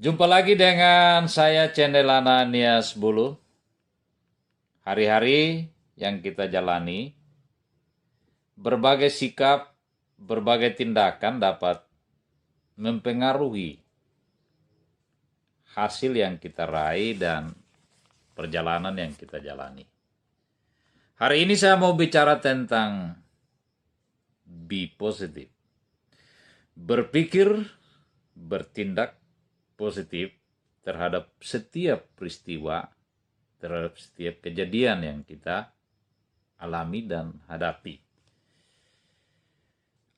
Jumpa lagi dengan saya Channel Ananias Bulu. Hari-hari yang kita jalani, berbagai sikap, berbagai tindakan dapat mempengaruhi hasil yang kita raih dan perjalanan yang kita jalani. Hari ini saya mau bicara tentang be positive. Berpikir, bertindak positif terhadap setiap peristiwa, terhadap setiap kejadian yang kita alami dan hadapi.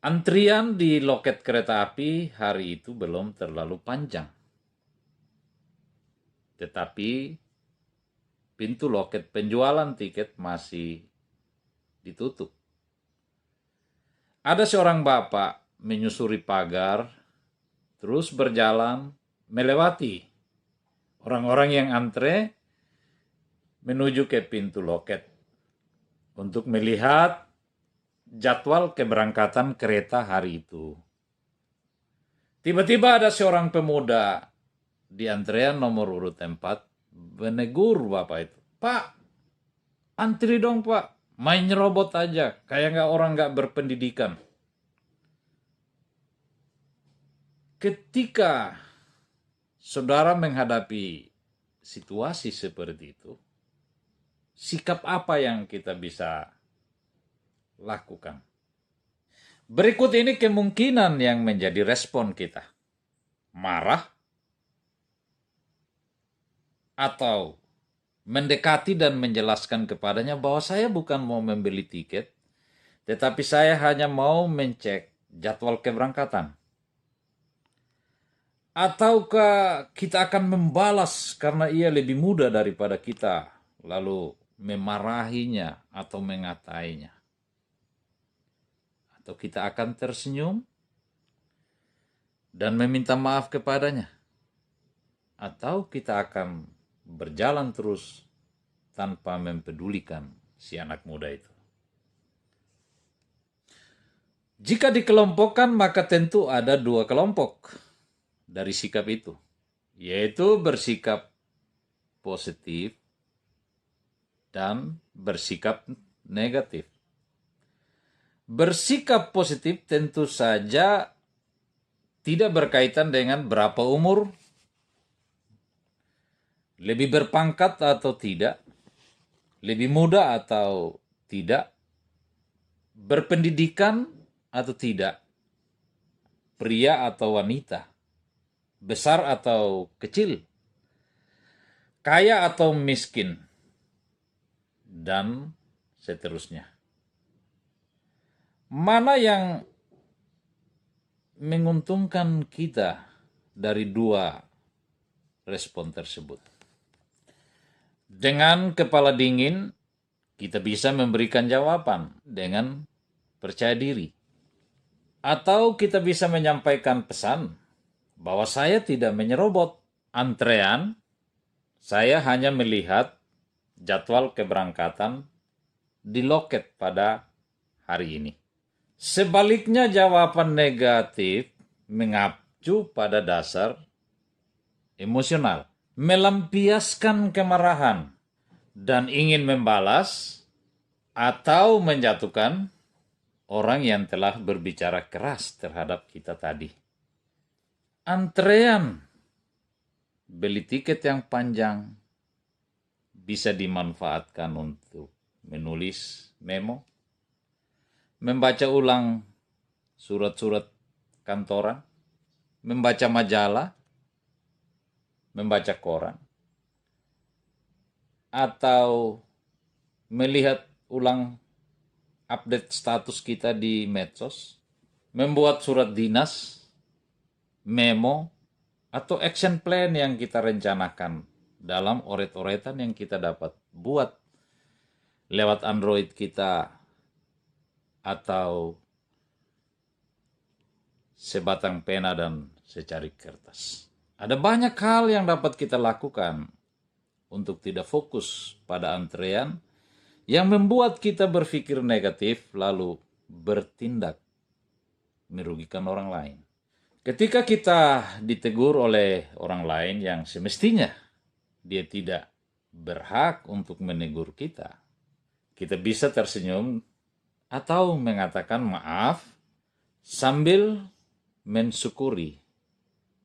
Antrian di loket kereta api hari itu belum terlalu panjang. Tetapi pintu loket penjualan tiket masih ditutup. Ada seorang bapak menyusuri pagar, terus berjalan melewati orang-orang yang antre menuju ke pintu loket untuk melihat jadwal keberangkatan kereta hari itu. Tiba-tiba ada seorang pemuda di antrean nomor urut 4 menegur bapak itu. Pak, antri dong pak, main nyerobot aja, kayak orang nggak berpendidikan. Ketika saudara menghadapi situasi seperti itu, sikap apa yang kita bisa lakukan? Berikut ini kemungkinan yang menjadi respon kita. Marah, atau mendekati dan menjelaskan kepadanya bahwa saya bukan mau membeli tiket, tetapi saya hanya mau mencek jadwal keberangkatan. Ataukah kita akan membalas karena ia lebih muda daripada kita, lalu memarahinya atau mengatainya? Atau kita akan tersenyum dan meminta maaf kepadanya? Atau kita akan berjalan terus tanpa mempedulikan si anak muda itu? Jika dikelompokkan, maka tentu ada dua kelompok dari sikap itu, yaitu bersikap positif dan bersikap negatif. Bersikap positif tentu saja tidak berkaitan dengan berapa umur, lebih berpangkat atau tidak, lebih muda atau tidak, berpendidikan atau tidak, pria atau wanita, besar atau kecil, kaya atau miskin, dan seterusnya. Mana yang menguntungkan kita dari dua respon tersebut? Dengan kepala dingin, kita bisa memberikan jawaban dengan percaya diri. Atau kita bisa menyampaikan pesan bahwa saya tidak menyerobot antrean, saya hanya melihat jadwal keberangkatan di loket pada hari ini. Sebaliknya, jawaban negatif mengacu pada dasar emosional, melampiaskan kemarahan dan ingin membalas atau menjatuhkan orang yang telah berbicara keras terhadap kita tadi. Antrean beli tiket yang panjang bisa dimanfaatkan untuk menulis memo, membaca ulang surat-surat kantoran, membaca majalah, membaca koran, atau melihat ulang update status kita di medsos, membuat surat dinas, memo, atau action plan yang kita rencanakan dalam oret-oretan yang kita dapat buat lewat Android kita atau sebatang pena dan secari kertas. Ada banyak hal yang dapat kita lakukan untuk tidak fokus pada antrean yang membuat kita berpikir negatif lalu bertindak merugikan orang lain. Ketika kita ditegur oleh orang lain yang semestinya dia tidak berhak untuk menegur kita, kita bisa tersenyum atau mengatakan maaf sambil mensyukuri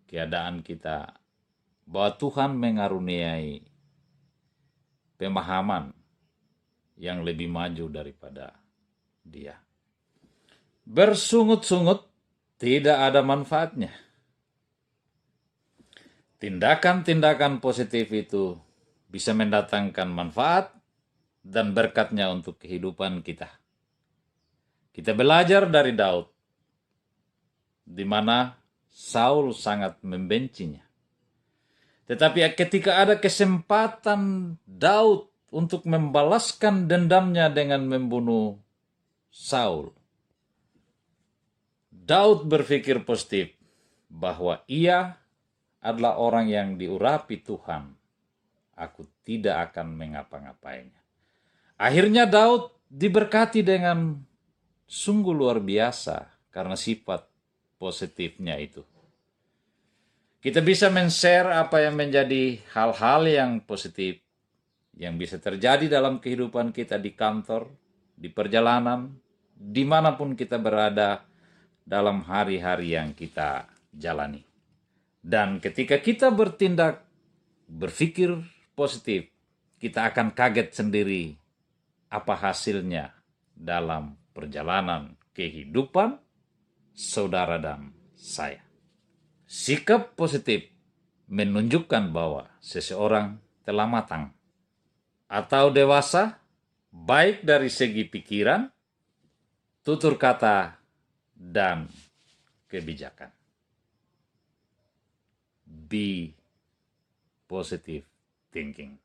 keadaan kita bahwa Tuhan mengaruniai pemahaman yang lebih maju daripada dia. Bersungut-sungut tidak ada manfaatnya. Tindakan-tindakan positif itu bisa mendatangkan manfaat dan berkatnya untuk kehidupan kita. Kita belajar dari Daud, di mana Saul sangat membencinya. Tetapi ketika ada kesempatan Daud untuk membalaskan dendamnya dengan membunuh Saul, Daud berpikir positif bahwa ia adalah orang yang diurapi Tuhan. Aku tidak akan mengapa-ngapainya. Akhirnya Daud diberkati dengan sungguh luar biasa karena sifat positifnya itu. Kita bisa men-share apa yang menjadi hal-hal yang positif yang bisa terjadi dalam kehidupan kita di kantor, di perjalanan, dimanapun kita berada dalam hari-hari yang kita jalani. Dan ketika kita bertindak, berpikir positif, kita akan kaget sendiri apa hasilnya dalam perjalanan kehidupan saudara dan saya. Sikap positif menunjukkan bahwa seseorang telah matang atau dewasa, baik dari segi pikiran, tutur kata, dan kebijakan. Be positive thinking.